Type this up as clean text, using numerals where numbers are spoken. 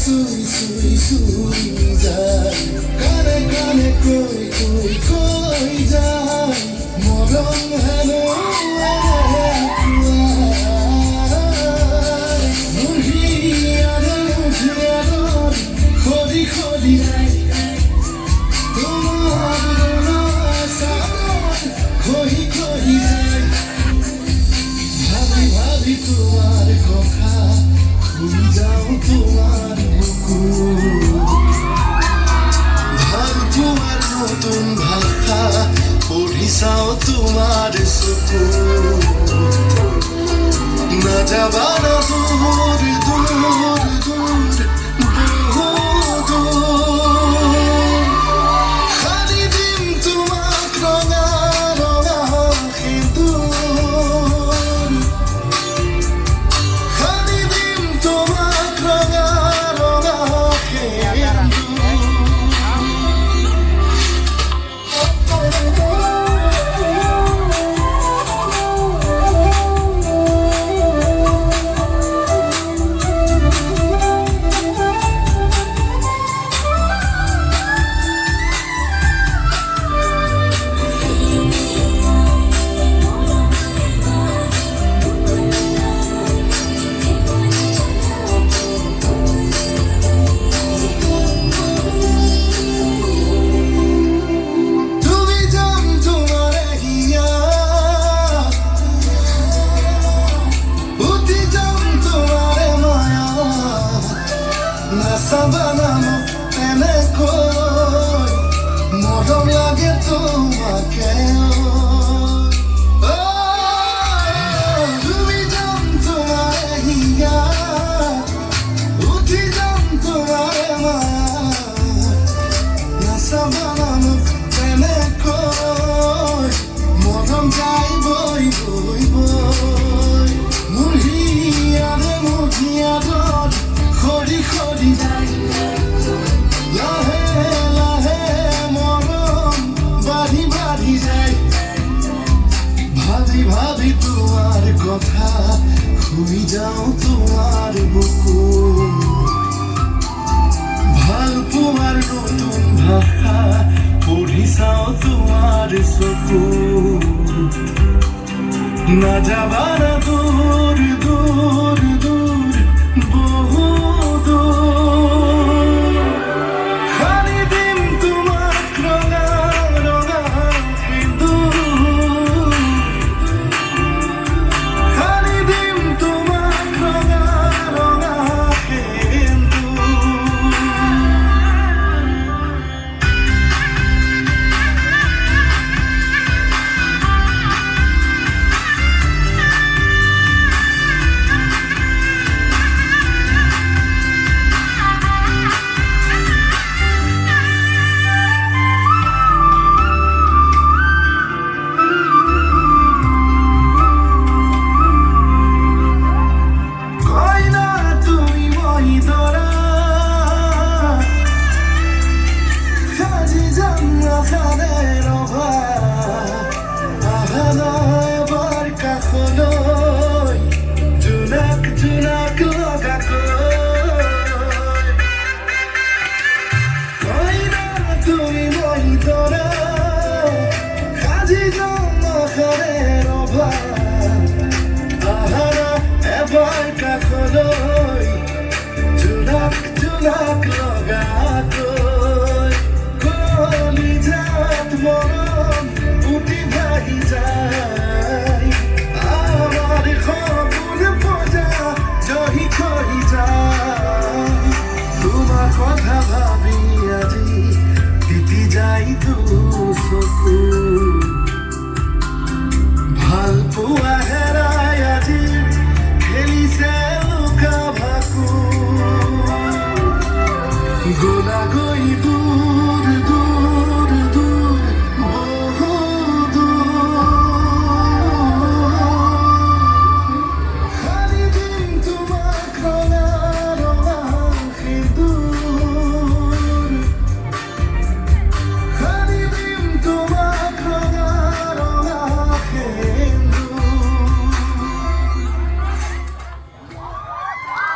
সুই সুই সুই যায় কানে কানে কই কই কই যায় মরম হেন খোঁজি খোঁজি তোমার খহি খহি যায় ভাবি ভাবি তোমার কথা খুই যাও তোমার ভাবি তোমার নতুন ভাষা পড়ি চাও তোমার চকু না যাবা না দূর দূর দূর খালি দিম তোমাক ৰঙা ৰঙা সিঁদুৰ খালি দিম তোমাক ৰঙা ৰঙা বানানো এনেকৈ মৰম লাগে তোমাকে তুমি যাম তোমাৰ হিয়াত উঠি যাম তোমাৰ মায়াত নাচা বানানো এনেকৈ মৰম যাই বৈ বৈ বৈ মোৰ হিয়াৰে মোৰ হিয়াত খৰি খৰি যায় লাহে লাহে মৰম বাঢ়ি বাঢ়ি যায় ভাবি ভাবি তোমাৰ কথা শুই যাওঁ তোমাৰ বুকুত ভাল পোৱাৰ নতুন ভাষা পঢ়ি চাওঁ তোমাৰ চকুত নাযাবা না